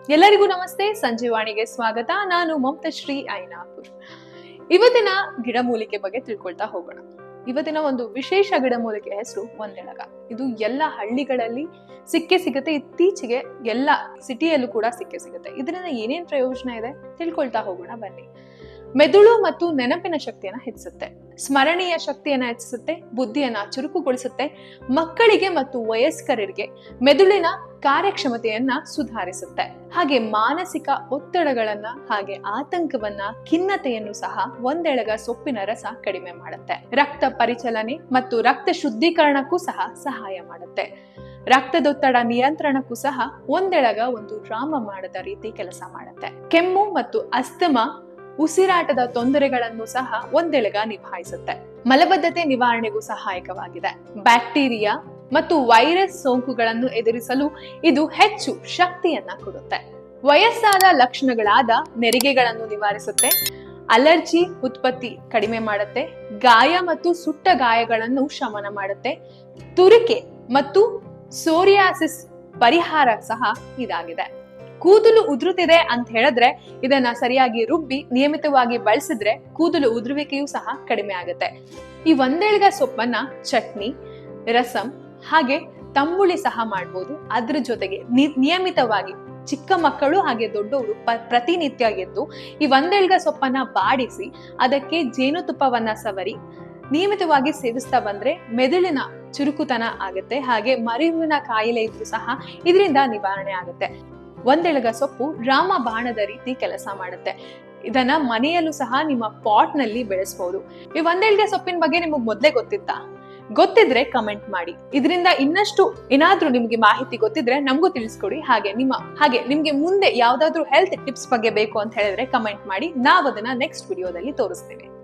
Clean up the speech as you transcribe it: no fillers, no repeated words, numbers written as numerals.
ಎಲ್ಲರಿಗೂ ನಮಸ್ತೆ. ಸಂಜೀವಾಣಿಗೆ ಸ್ವಾಗತ. ನಾನು ಮಮತಾಶ್ರೀ ಐನಾಪುರ್. ಇವತ್ತಿನ ಗಿಡಮೂಲಿಕೆ ಬಗ್ಗೆ ತಿಳ್ಕೊಳ್ತಾ ಹೋಗೋಣ. ಇವತ್ತಿನ ಒಂದು ವಿಶೇಷ ಗಿಡಮೂಲಿಕೆ ಹೆಸರು ಒಂದೆಳಗ. ಇದು ಎಲ್ಲ ಹಳ್ಳಿಗಳಲ್ಲಿ ಸಿಗುತ್ತೆ. ಇತ್ತೀಚೆಗೆ ಎಲ್ಲ ಸಿಟಿಯಲ್ಲೂ ಕೂಡ ಸಿಗುತ್ತೆ. ಇದರಿಂದ ಏನೇನ್ ಪ್ರಯೋಜನ ಇದೆ ತಿಳ್ಕೊಳ್ತಾ ಹೋಗೋಣ ಬನ್ನಿ. ಮೆದುಳು ಮತ್ತು ನೆನಪಿನ ಶಕ್ತಿಯನ್ನ ಹೆಚ್ಚಿಸುತ್ತೆ, ಸ್ಮರಣೀಯ ಶಕ್ತಿಯನ್ನ ಹೆಚ್ಚಿಸುತ್ತೆ, ಬುದ್ಧಿಯನ್ನ ಚುರುಕುಗೊಳಿಸುತ್ತೆ, ಮಕ್ಕಳಿಗೆ ಮತ್ತು ವಯಸ್ಕರಿಗೆ ಮೆದುಳಿನ ಕಾರ್ಯಕ್ಷಮತೆಯನ್ನ ಸುಧಾರಿಸುತ್ತೆ. ಹಾಗೆ ಮಾನಸಿಕ ಒತ್ತಡಗಳನ್ನ ಹಾಗೆ ಆತಂಕವನ್ನ ಖಿನ್ನತೆಯನ್ನು ಸಹ ಒಂದೆಳಗ ಸೊಪ್ಪಿನ ರಸ ಕಡಿಮೆ ಮಾಡುತ್ತೆ. ರಕ್ತ ಪರಿಚಲನೆ ಮತ್ತು ರಕ್ತ ಶುದ್ಧೀಕರಣಕ್ಕೂ ಸಹ ಸಹಾಯ ಮಾಡುತ್ತೆ. ರಕ್ತದೊತ್ತಡ ನಿಯಂತ್ರಣಕ್ಕೂ ಸಹ ಒಂದೆಳಗ ಒಂದು ರಾಮಬಾಣದ ರೀತಿ ಕೆಲಸ ಮಾಡುತ್ತೆ. ಕೆಮ್ಮು ಮತ್ತು ಅಸ್ತಮಾ, ಉಸಿರಾಟದ ತೊಂದರೆಗಳನ್ನು ಸಹ ಒಂದೆಳಗ ನಿಭಾಯಿಸುತ್ತೆ. ಮಲಬದ್ಧತೆ ನಿವಾರಣೆಗೂ ಸಹಾಯಕವಾಗಿದೆ. ಬ್ಯಾಕ್ಟೀರಿಯಾ ಮತ್ತು ವೈರಸ್ ಸೋಂಕುಗಳನ್ನು ಎದುರಿಸಲು ಇದು ಹೆಚ್ಚು ಶಕ್ತಿಯನ್ನ ಕೊಡುತ್ತೆ. ವಯಸ್ಸಾದ ಲಕ್ಷಣಗಳಾದ ನೆರಿಗೆಗಳನ್ನು ನಿವಾರಿಸುತ್ತೆ, ಅಲರ್ಜಿ ಉತ್ಪತ್ತಿ ಕಡಿಮೆ ಮಾಡುತ್ತೆ, ಗಾಯ ಮತ್ತು ಸುಟ್ಟ ಗಾಯಗಳನ್ನು ಶಮನ ಮಾಡುತ್ತೆ, ತುರಿಕೆ ಮತ್ತು ಸೋರಿಯಾಸಿಸ್ ಪರಿಹಾರ ಸಹ ಇದಾಗಿದೆ. ಕೂದಲು ಉದುರುತ್ತಿದೆ ಅಂತ ಹೇಳಿದ್ರೆ ಇದನ್ನ ಸರಿಯಾಗಿ ರುಬ್ಬಿ ನಿಯಮಿತವಾಗಿ ಬಳಸಿದ್ರೆ ಕೂದಲು ಉದುರುವಿಕೆಯೂ ಸಹ ಕಡಿಮೆ ಆಗುತ್ತೆ. ಈ ಒಂದೆಳಗ ಸೊಪ್ಪನ್ನ ಚಟ್ನಿ, ರಸಂ ಹಾಗೆ ತಂಬುಳಿ ಸಹ ಮಾಡ್ಬೋದು. ಅದ್ರ ಜೊತೆಗೆ ನಿಯಮಿತವಾಗಿ ಚಿಕ್ಕ ಮಕ್ಕಳು ಹಾಗೆ ದೊಡ್ಡವರು ಪ್ರತಿನಿತ್ಯ ಎದ್ದು ಈ ಒಂದೆಳಗ ಸೊಪ್ಪನ್ನ ಬಾಡಿಸಿ ಅದಕ್ಕೆ ಜೇನುತುಪ್ಪವನ್ನ ಸವರಿ ನಿಯಮಿತವಾಗಿ ಸೇವಿಸ್ತಾ ಬಂದ್ರೆ ಮೆದುಳಿನ ಚುರುಕುತನ ಆಗುತ್ತೆ. ಹಾಗೆ ಮರುವಿನ ಕಾಯಿಲೆ ಇದ್ರೂ ಸಹ ಇದರಿಂದ ನಿವಾರಣೆ ಆಗುತ್ತೆ. ಒಂದೆಳಗ ಸೊಪ್ಪು ರಾಮಬಾಣದ ರೀತಿ ಕೆಲಸ ಮಾಡುತ್ತೆ. ಇದನ್ನ ಮನೆಯಲ್ಲೂ ಸಹ ನಿಮ್ಮ ಪಾಟ್ ನಲ್ಲಿ ಬೆಳೆಸಬಹುದು. ಈ ಒಂದೆಳಗ ಸೊಪ್ಪಿನ ಬಗ್ಗೆ ನಿಮಗೆ ಮೊದಲೇ ಗೊತ್ತಿತ್ತಾ? ಗೊತ್ತಿದ್ರೆ ಕಮೆಂಟ್ ಮಾಡಿ. ಇದರಿಂದ ಇನ್ನಷ್ಟು ಏನಾದ್ರೂ ನಿಮ್ಗೆ ಮಾಹಿತಿ ಗೊತ್ತಿದ್ರೆ ನಮಗೂ ತಿಳಿಸ್ಕೊಡಿ. ಹಾಗೆ ನಿಮ್ಗೆ ಮುಂದೆ ಯಾವ್ದಾದ್ರು ಹೆಲ್ತ್ ಟಿಪ್ಸ್ ಬಗ್ಗೆ ಬೇಕು ಅಂತ ಹೇಳಿದ್ರೆ ಕಮೆಂಟ್ ಮಾಡಿ. ನಾವು ಅದನ್ನ ನೆಕ್ಸ್ಟ್ ವಿಡಿಯೋದಲ್ಲಿ ತೋರಿಸ್ತೇವೆ.